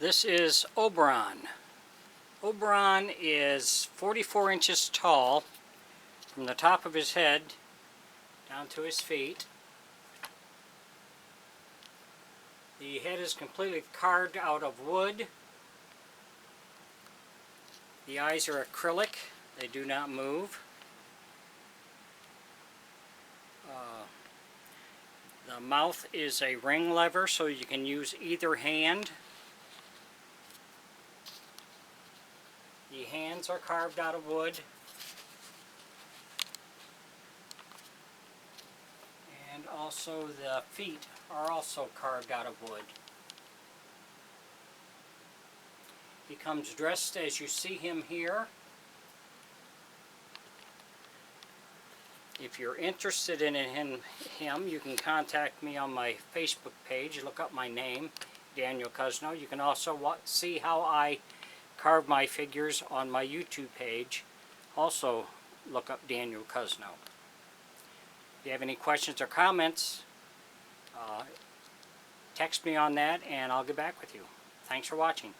This is Oberon. Oberon is 44 inches tall from the top of his head down to his feet. The head is completely carved out of wood. The eyes are acrylic. They do not move. The mouth is a ring lever, so you can use either hand. The hands are carved out of wood. And also the feet are also carved out of wood. He comes dressed as you see him here. If you're interested in him, you can contact me on my Facebook page. Look up my name, Daniel Cuzno. You can also see how I carve my figures on my YouTube page. Also, look up Daniel Cuzno. If you have any questions or comments, text me on that and I'll get back with you. Thanks for watching.